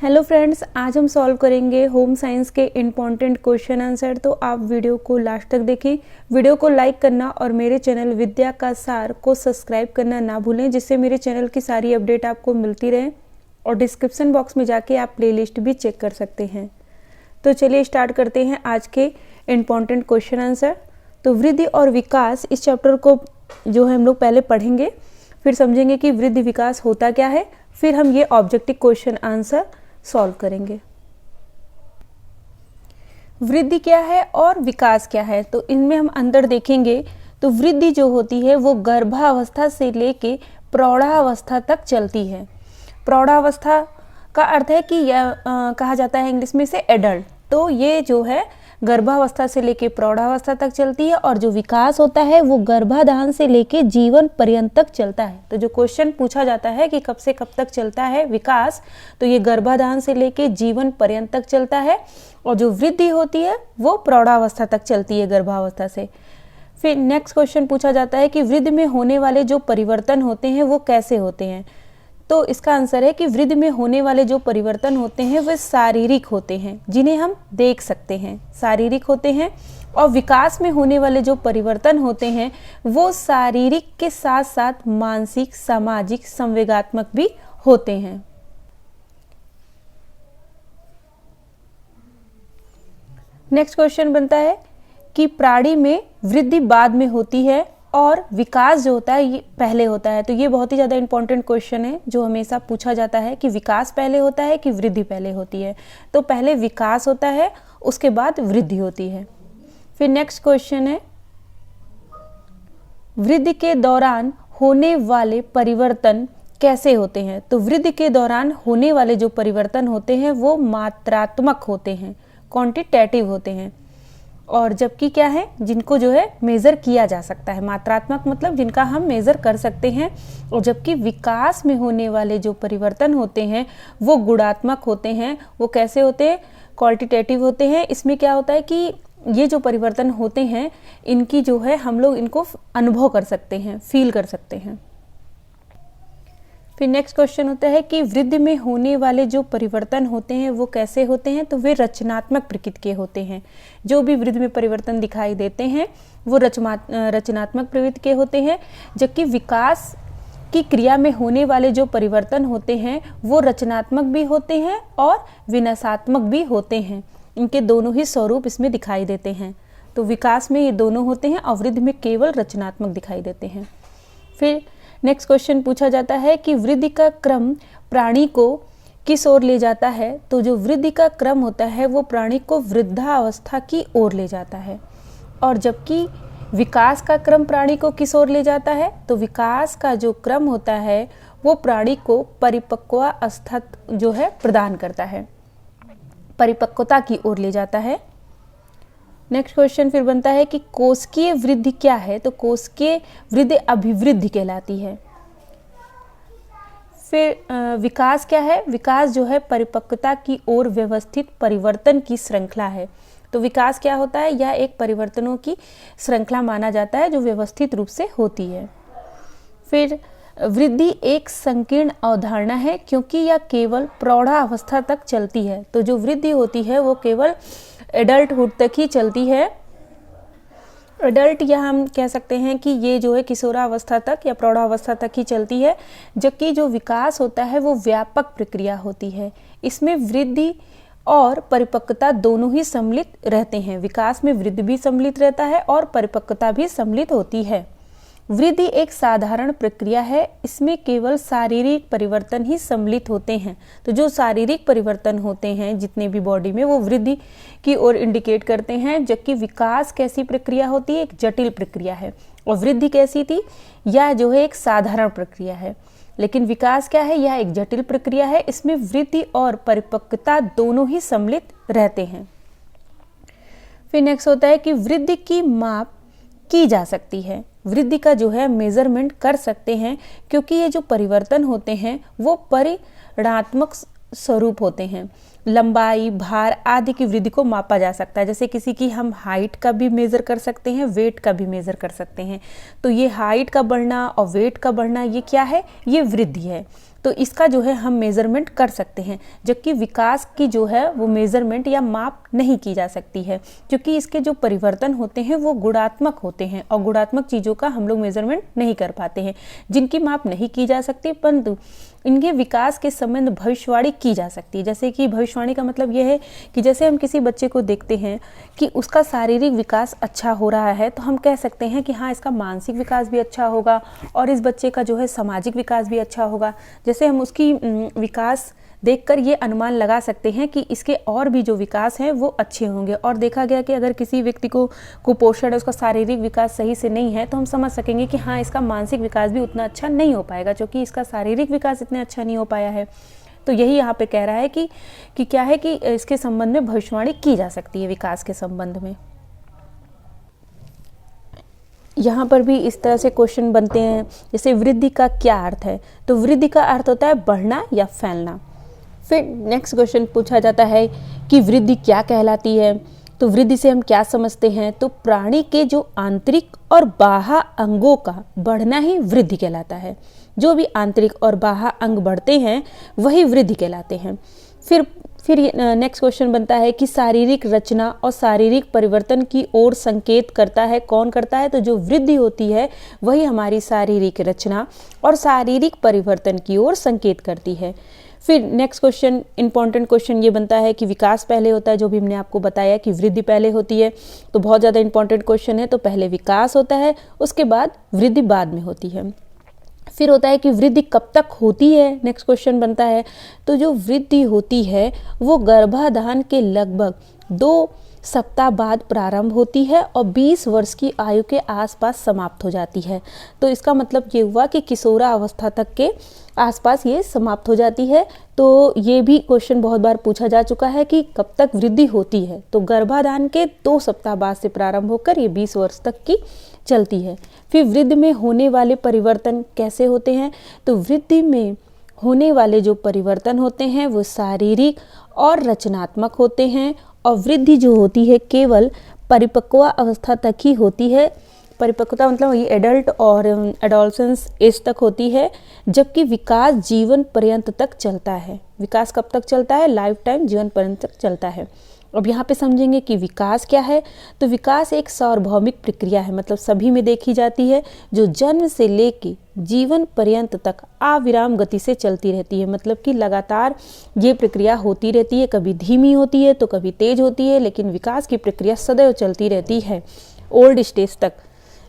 Hello friends, आज हम solve करेंगे होम साइंस के इम्पॉर्टेंट क्वेश्चन आंसर। तो आप वीडियो को लास्ट तक देखें। वीडियो को लाइक करना और मेरे चैनल विद्या का सार को सब्सक्राइब करना ना भूलें, जिससे मेरे चैनल की सारी अपडेट आपको मिलती रहे। और डिस्क्रिप्शन बॉक्स में जाके आप प्लेलिस्ट भी चेक कर सकते हैं। तो चलिए स्टार्ट करते हैं आज के इम्पॉर्टेंट क्वेश्चन आंसर। तो वृद्धि और विकास, इस चैप्टर को जो है हम लोग पहले पढ़ेंगे, फिर समझेंगे कि वृद्धि विकास होता क्या है, फिर हम ये ऑब्जेक्टिव क्वेश्चन आंसर सॉल्व करेंगे। वृद्धि क्या है और विकास क्या है, तो इनमें हम अंदर देखेंगे। तो वृद्धि जो होती है वो गर्भावस्था से लेके प्रौढ़ावस्था तक चलती है। प्रौढ़ावस्था का अर्थ है कि कहा जाता है इंग्लिश में से एडल्ट। तो ये जो है गर्भावस्था से लेके प्रौढ़ावस्था तक चलती है। और जो विकास होता है वो गर्भाधान से लेके जीवन पर्यंत तक चलता है। तो जो क्वेश्चन पूछा जाता है कि कब से कब तक चलता है विकास, तो ये गर्भाधान से लेके जीवन पर्यंत तक चलता है। और जो वृद्धि होती है वो प्रौढ़ावस्था तक चलती है, गर्भावस्था से। फिर नेक्स्ट क्वेश्चन पूछा जाता है कि वृद्धि में होने वाले जो परिवर्तन होते हैं वो कैसे होते हैं। तो इसका आंसर है कि वृद्धि में होने वाले जो परिवर्तन होते हैं वे शारीरिक होते हैं, जिन्हें हम देख सकते हैं, शारीरिक होते हैं। और विकास में होने वाले जो परिवर्तन होते हैं वो शारीरिक के साथ साथ मानसिक, सामाजिक, संवेगात्मक भी होते हैं। नेक्स्ट क्वेश्चन बनता है कि प्राणी में वृद्धि बाद में होती है और विकास जो होता है ये पहले होता है। तो ये बहुत ही ज़्यादा इंपॉर्टेंट क्वेश्चन है, जो हमेशा पूछा जाता है कि विकास पहले होता है कि वृद्धि पहले होती है। तो पहले विकास होता है, उसके बाद वृद्धि होती है। फिर नेक्स्ट क्वेश्चन है, वृद्धि के दौरान होने वाले परिवर्तन कैसे होते हैं। तो वृद्धि के दौरान होने वाले जो परिवर्तन होते हैं वो मात्रात्मक होते हैं, क्वांटिटेटिव होते हैं। और जबकि क्या है, जिनको जो है मेज़र किया जा सकता है। मात्रात्मक मतलब जिनका हम मेज़र कर सकते हैं। और जबकि विकास में होने वाले जो परिवर्तन होते हैं वो गुणात्मक होते हैं। वो कैसे होते हैं, क्वालिटेटिव होते हैं। इसमें क्या होता है कि ये जो परिवर्तन होते हैं इनकी जो है हम लोग इनको अनुभव कर सकते हैं, फील कर सकते हैं। फिर नेक्स्ट क्वेश्चन होता है कि वृद्धि में होने वाले जो परिवर्तन होते हैं वो कैसे होते हैं। तो वे रचनात्मक प्रकृति के होते हैं। जो भी वृद्धि में परिवर्तन दिखाई देते हैं वो रचनात्मक प्रवृत्ति के होते हैं। जबकि विकास की क्रिया में होने वाले जो परिवर्तन होते हैं वो रचनात्मक भी होते हैं और विनाशात्मक भी होते हैं। इनके दोनों ही स्वरूप इसमें दिखाई देते हैं। तो विकास में ये दोनों होते हैं और वृद्धि में केवल रचनात्मक दिखाई देते हैं। फिर नेक्स्ट क्वेश्चन पूछा जाता है कि वृद्धि का क्रम प्राणी को किस ओर ले जाता है। तो जो वृद्धि का क्रम होता है वो प्राणी को वृद्धावस्था की ओर ले जाता है। और जबकि विकास का क्रम प्राणी को किस ओर ले जाता है। तो विकास का जो क्रम होता है वो प्राणी को परिपक्वावस्था जो है प्रदान करता है, परिपक्वता की ओर ले जाता है। नेक्स्ट क्वेश्चन फिर बनता है कि कोशिकीय वृद्धि क्या है। तो कोशिकीय वृद्धि अभिवृद्धि कहलाती है। फिर विकास क्या है, विकास जो है परिपक्वता की ओर व्यवस्थित परिवर्तन की श्रृंखला है। तो विकास क्या होता है, यह एक परिवर्तनों की श्रृंखला माना जाता है जो व्यवस्थित रूप से होती है। फिर वृद्धि एक संकीर्ण अवधारणा है क्योंकि यह केवल प्रौढ़ावस्था तक चलती है। तो जो वृद्धि होती है वो केवल एडल्टहुड तक ही चलती है। एडल्ट या हम कह सकते हैं कि ये जो है किशोरावस्था तक या प्रौढ़ावस्था तक ही चलती है। जबकि जो विकास होता है वो व्यापक प्रक्रिया होती है। इसमें वृद्धि और परिपक्वता दोनों ही सम्मिलित रहते हैं। विकास में वृद्धि भी सम्मिलित रहता है और परिपक्वता भी सम्मिलित होती है। वृद्धि एक साधारण प्रक्रिया है, इसमें केवल शारीरिक परिवर्तन ही सम्मिलित होते हैं। तो जो शारीरिक परिवर्तन होते हैं जितने भी बॉडी में वो वृद्धि की ओर इंडिकेट करते हैं। जबकि विकास कैसी प्रक्रिया होती है, एक जटिल प्रक्रिया है। और वृद्धि कैसी थी, यह जो है एक साधारण प्रक्रिया है। लेकिन विकास क्या है, यह एक जटिल प्रक्रिया है। इसमें वृद्धि और परिपक्वता दोनों ही सम्मिलित रहते हैं। फिर नेक्स्ट होता है कि वृद्धि की माप की जा सकती है। वृद्धि का जो है मेजरमेंट कर सकते हैं क्योंकि ये जो परिवर्तन होते हैं वो परिमाणात्मक स्वरूप होते हैं। लंबाई, भार आदि की वृद्धि को मापा जा सकता है। जैसे किसी की हम हाइट का भी मेज़र कर सकते हैं, वेट का भी मेज़र कर सकते हैं। तो ये हाइट का बढ़ना और वेट का बढ़ना ये क्या है, ये वृद्धि है। तो इसका जो है हम मेज़रमेंट कर सकते हैं, जबकि विकास की जो है वो मेज़रमेंट या माप नहीं की जा सकती है, क्योंकि इसके जो परिवर्तन होते हैं वो गुणात्मक होते हैं और गुणात्मक चीज़ों का हम लोग मेज़रमेंट नहीं कर पाते हैं, जिनकी माप नहीं की जा सकती, परंतु इनके विकास के संबंध भविष्यवाणी की जा सकती है। जैसे कि भविष्यवाणी का मतलब यह है कि जैसे हम किसी बच्चे को देखते हैं कि उसका शारीरिक विकास अच्छा हो रहा है, तो हम कह सकते हैं कि हाँ, इसका मानसिक विकास भी अच्छा होगा और इस बच्चे का जो है सामाजिक विकास भी अच्छा होगा। जैसे हम उसकी विकास देखकर ये अनुमान लगा सकते हैं कि इसके और भी जो विकास हैं वो अच्छे होंगे। और देखा गया कि अगर किसी व्यक्ति को कुपोषण है, उसका शारीरिक विकास सही से नहीं है, तो हम समझ सकेंगे कि हाँ, इसका मानसिक विकास भी उतना अच्छा नहीं हो पाएगा, क्योंकि इसका शारीरिक विकास इतना अच्छा नहीं हो पाया है। तो यही यहाँ पे कह रहा है कि क्या है कि इसके संबंध में भविष्यवाणी की जा सकती है विकास के संबंध में। यहाँ पर भी इस तरह से क्वेश्चन बनते हैं, जैसे वृद्धि का क्या अर्थ है, तो वृद्धि का अर्थ होता है बढ़ना या फैलना। फिर नेक्स्ट क्वेश्चन पूछा जाता है कि वृद्धि क्या कहलाती है, तो वृद्धि से हम क्या समझते हैं, तो प्राणी के जो आंतरिक और बाह्य अंगों का बढ़ना ही वृद्धि कहलाता है। जो भी आंतरिक और बाह्य अंग बढ़ते हैं वही वृद्धि कहलाते हैं। फिर नेक्स्ट क्वेश्चन बनता है कि शारीरिक रचना और शारीरिक परिवर्तन की ओर संकेत करता है, कौन करता है, तो जो वृद्धि होती है वही हमारी शारीरिक रचना और शारीरिक परिवर्तन की ओर संकेत करती है। फिर नेक्स्ट क्वेश्चन, इंपॉर्टेंट क्वेश्चन ये बनता है कि विकास पहले होता है, जो भी हमने आपको बताया कि वृद्धि पहले होती है, तो बहुत ज़्यादा इंपॉर्टेंट क्वेश्चन है। तो पहले विकास होता है, उसके बाद वृद्धि बाद में होती है। फिर होता है कि वृद्धि कब तक होती है, नेक्स्ट क्वेश्चन बनता है, तो जो वृद्धि होती है वो गर्भाधान के लगभग 2 सप्ताह बाद प्रारंभ होती है और 20 वर्ष की आयु के आसपास समाप्त हो जाती है। तो इसका मतलब ये हुआ कि किशोरा अवस्था तक के आसपास ये समाप्त हो जाती है। तो ये भी क्वेश्चन बहुत बार पूछा जा चुका है कि कब तक वृद्धि होती है, तो गर्भाधान के 2 सप्ताह बाद से प्रारंभ होकर ये 20 वर्ष तक की चलती है। फिर वृद्धि में होने वाले परिवर्तन कैसे होते हैं, तो वृद्धि में होने वाले जो परिवर्तन होते हैं वो शारीरिक और रचनात्मक होते हैं, और वृद्धि जो होती है केवल परिपक्व अवस्था तक ही होती है। परिपक्वता मतलब ये एडल्ट और एडोलसेंस एज तक होती है, जबकि विकास जीवन पर्यंत तक चलता है। विकास कब तक चलता है, लाइफ टाइम, जीवन पर्यंत तक चलता है। अब यहाँ पे समझेंगे कि विकास क्या है, तो विकास एक सार्वभौमिक प्रक्रिया है, मतलब सभी में देखी जाती है, जो जन्म से लेके जीवन पर्यंत तक अविराम गति से चलती रहती है। मतलब कि लगातार ये प्रक्रिया होती रहती है, कभी धीमी होती है तो कभी तेज होती है, लेकिन विकास की प्रक्रिया सदैव चलती रहती है, ओल्ड स्टेज तक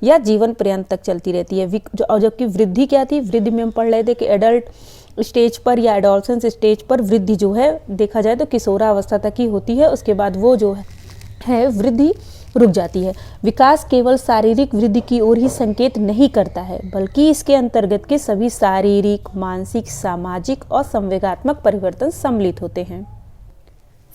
या जीवन पर्यंत तक चलती रहती है। और जबकि वृद्धि क्या थी, वृद्धि में हम पढ़ रहे थे कि एडल्ट स्टेज पर या एडोलसेंस स्टेज पर वृद्धि जो है देखा जाए तो किशोरा अवस्था तक ही होती है, उसके बाद वो जो है वृद्धि रुक जाती है। विकास केवल शारीरिक वृद्धि की ओर ही संकेत नहीं करता है, बल्कि इसके अंतर्गत के सभी शारीरिक, मानसिक, सामाजिक और संवेगात्मक परिवर्तन सम्मिलित होते हैं।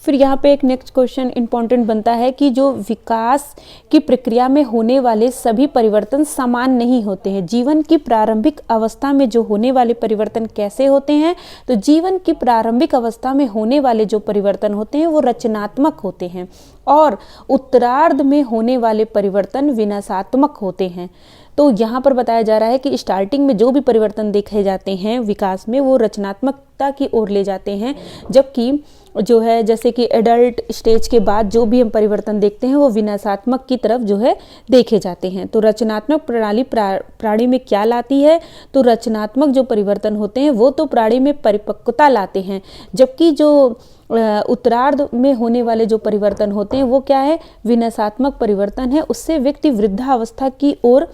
फिर यहाँ पे एक नेक्स्ट क्वेश्चन इंपॉर्टेंट बनता है कि जो विकास की प्रक्रिया में होने वाले सभी परिवर्तन समान नहीं होते हैं। जीवन की प्रारंभिक अवस्था में जो होने वाले परिवर्तन कैसे होते हैं, तो जीवन की प्रारंभिक अवस्था में होने वाले जो परिवर्तन होते हैं वो रचनात्मक होते हैं, और उत्तरार्ध में होने वाले परिवर्तन विनाशात्मक होते हैं। तो यहाँ पर बताया जा रहा है कि स्टार्टिंग में जो भी परिवर्तन देखे जाते हैं विकास में वो रचनात्मकता की ओर ले जाते हैं, जबकि जो है जैसे कि एडल्ट स्टेज के बाद जो भी हम परिवर्तन देखते हैं वो विनाशात्मक की तरफ जो है देखे जाते हैं। तो रचनात्मक प्रणाली प्राणी में क्या लाती है, तो रचनात्मक जो परिवर्तन होते हैं वो तो प्राणी में परिपक्वता लाते हैं, जबकि जो उत्तरार्ध में होने वाले जो परिवर्तन होते हैं वो क्या है, विनाशात्मक परिवर्तन है। उससे व्यक्ति वृद्धावस्था की ओर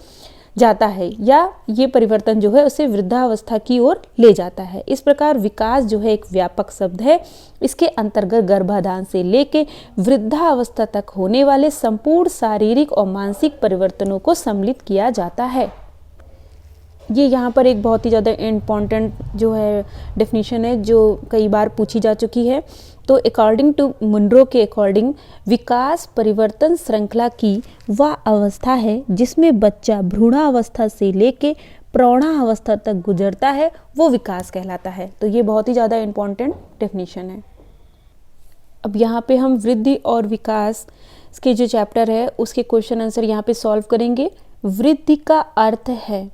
जाता है, या ये परिवर्तन जो है उसे वृद्धावस्था की ओर ले जाता है। इस प्रकार विकास जो है एक व्यापक शब्द है, इसके अंतर्गत गर्भाधान से लेके वृद्धावस्था तक होने वाले संपूर्ण शारीरिक और मानसिक परिवर्तनों को सम्मिलित किया जाता है। ये यहाँ पर एक बहुत ही ज़्यादा इम्पॉर्टेंट जो है डेफिनेशन है जो कई बार पूछी जा चुकी है। तो अकॉर्डिंग टू मुनरो के अकॉर्डिंग विकास परिवर्तन श्रृंखला की वह अवस्था है जिसमें बच्चा भ्रूणावस्था से लेके प्रौढ़ावस्था तक गुजरता है, वो विकास कहलाता है। तो ये बहुत ही ज़्यादा इम्पॉर्टेंट डेफिनेशन है। अब यहाँ पे हम वृद्धि और विकास के जो चैप्टर है उसके क्वेश्चन आंसर यहाँ पे सॉल्व करेंगे। वृद्धि का अर्थ है,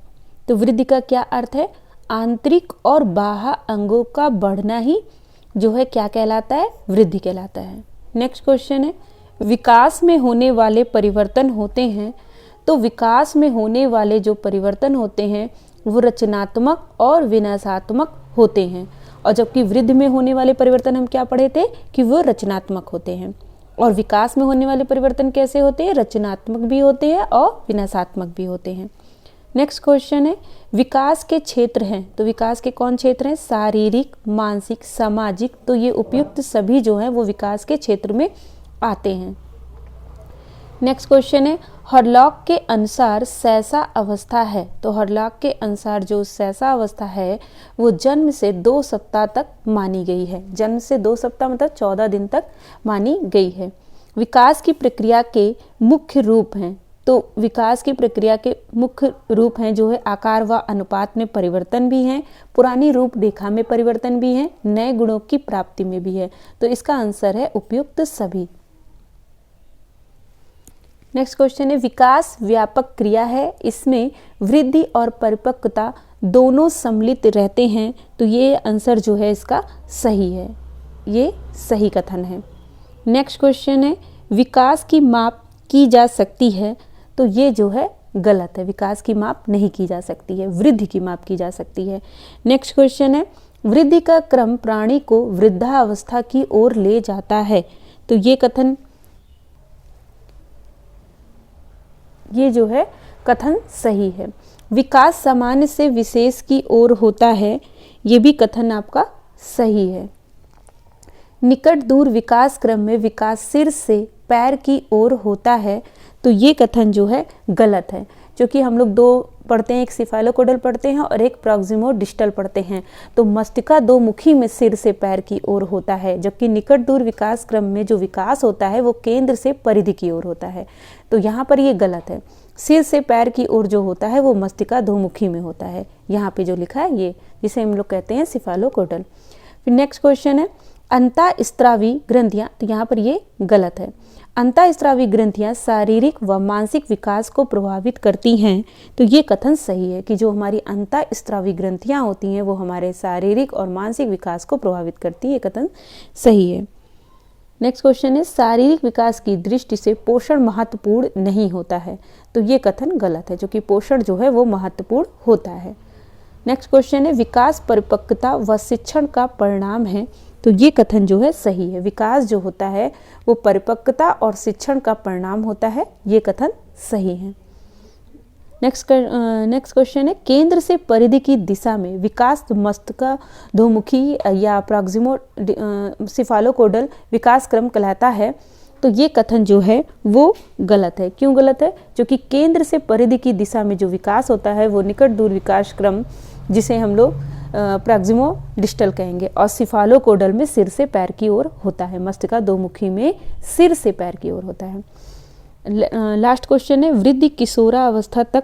तो वृद्धि का क्या अर्थ है, आंतरिक और बाह्य अंगों का बढ़ना ही जो है क्या कहलाता है, वृद्धि कहलाता है। नेक्स्ट क्वेश्चन है, विकास में होने वाले परिवर्तन होते हैं, तो विकास में होने वाले जो परिवर्तन होते हैं वो रचनात्मक और विनाशात्मक होते हैं, और जबकि वृद्धि में होने वाले परिवर्तन हम क्या पढ़े थे कि वो रचनात्मक होते हैं। और विकास में होने वाले परिवर्तन कैसे होते हैं, रचनात्मक भी होते हैं और विनाशात्मक भी होते हैं। नेक्स्ट क्वेश्चन है, विकास के क्षेत्र हैं, तो विकास के कौन क्षेत्र हैं, शारीरिक, मानसिक, सामाजिक, तो ये उपयुक्त सभी जो हैं वो विकास के क्षेत्र में आते हैं। नेक्स्ट क्वेश्चन है, हरलॉक के अनुसार शैशव अवस्था है, तो हरलॉक के अनुसार जो शैशव अवस्था है वो जन्म से 2 सप्ताह तक मानी गई है। जन्म से 2 सप्ताह मतलब 14 दिन तक मानी गई है। विकास की प्रक्रिया के मुख्य रूप हैं, तो विकास की प्रक्रिया के मुख्य रूप हैं जो है आकार व अनुपात में परिवर्तन भी हैं, पुरानी रूप रेखा में परिवर्तन भी है, नए गुणों की प्राप्ति में भी है। तो इसका आंसर है उपयुक्त सभी। नेक्स्ट क्वेश्चन है, विकास व्यापक क्रिया है, इसमें वृद्धि और परिपक्वता दोनों सम्मिलित रहते हैं, तो ये आंसर जो है इसका सही है, ये सही कथन है। नेक्स्ट क्वेश्चन है, विकास की माप की जा सकती है, तो ये जो है गलत है, विकास की माप नहीं की जा सकती है, वृद्धि की माप की जा सकती है। नेक्स्ट क्वेश्चन है, वृद्धि का क्रम प्राणी को वृद्धावस्था की ओर ले जाता है, तो ये कथन, ये जो है कथन सही है। विकास सामान्य से विशेष की ओर होता है, ये भी कथन आपका सही है। निकट दूर विकास क्रम में विकास सिर से पैर की ओर होता है, तो ये कथन जो है गलत है, क्योंकि हम लोग 2 पढ़ते हैं, एक सिफालोकोडल पढ़ते हैं और एक प्रॉक्सिमो डिस्टल पढ़ते हैं। तो मस्तिका 2 मुखी में सिर से पैर की ओर होता है, जबकि निकट दूर विकास क्रम में जो विकास होता है वो केंद्र से परिधि की ओर होता है। तो यहाँ पर ये गलत है, सिर से पैर की ओर जो होता है वो मस्तिका 2 मुखी में होता है, यहाँ पे जो लिखा है ये, जिसे हम लोग कहते हैं सिफालोकोडल। फिर नेक्स्ट क्वेश्चन है, अंतःस्रावी ग्रंथियाँ, तो यहाँ पर ये गलत है। अंतःस्रावी ग्रंथियाँ शारीरिक व मानसिक विकास को प्रभावित करती हैं, तो ये कथन सही है कि जो हमारी अंतःस्रावी ग्रंथियाँ होती हैं वो हमारे शारीरिक और मानसिक विकास को प्रभावित करती है, ये कथन सही है। नेक्स्ट क्वेश्चन है, शारीरिक विकास की दृष्टि से पोषण महत्वपूर्ण नहीं होता है, तो ये कथन गलत है, जो कि पोषण जो है वो महत्वपूर्ण होता है। नेक्स्ट क्वेश्चन है, विकास परिपक्वता व शिक्षण का परिणाम है, तो ये कथन जो है सही है। विकास जो होता है वो परिपक्वता और शिक्षण का परिणाम होता है, ये कथन सही है। नेक्स्ट क्वेश्चन है, केंद्र से परिधि की दिशा में विकास मस्तिका 2 मुखी या प्रॉक्सिमो सिफालोकोडल विकास क्रम कहलाता है, तो ये कथन जो है वो गलत है। क्यों गलत है? क्योंकि केंद्र से परिधि की दिशा में जो विकास होता है वो निकट दूर विकास क्रम, जिसे हम लोग प्रॉक्सिमो डिस्टल कहेंगे, और सिफालोकोडल में सिर से पैर की ओर होता है, मस्तिका 2 मुखी में सिर से पैर की ओर होता है। लास्ट क्वेश्चन है, वृद्धि किशोरावस्था तक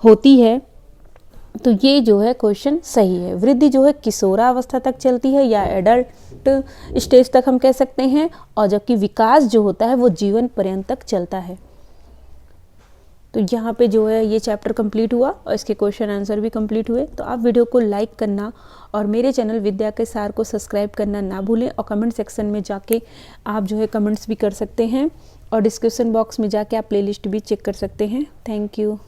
होती है, तो ये जो है क्वेश्चन सही है। वृद्धि जो है किशोरावस्था तक चलती है या एडल्ट स्टेज तक हम कह सकते हैं, और जबकि विकास जो होता है वो जीवन पर्यंत तक चलता है। तो यहाँ पे जो है ये चैप्टर कंप्लीट हुआ और इसके क्वेश्चन आंसर भी कंप्लीट हुए। तो आप वीडियो को लाइक करना और मेरे चैनल विद्या के सार को सब्सक्राइब करना ना भूलें, और कमेंट सेक्शन में जाके आप जो है कमेंट्स भी कर सकते हैं, और डिस्क्रिप्शन बॉक्स में जाके आप प्लेलिस्ट भी चेक कर सकते हैं। Thank you.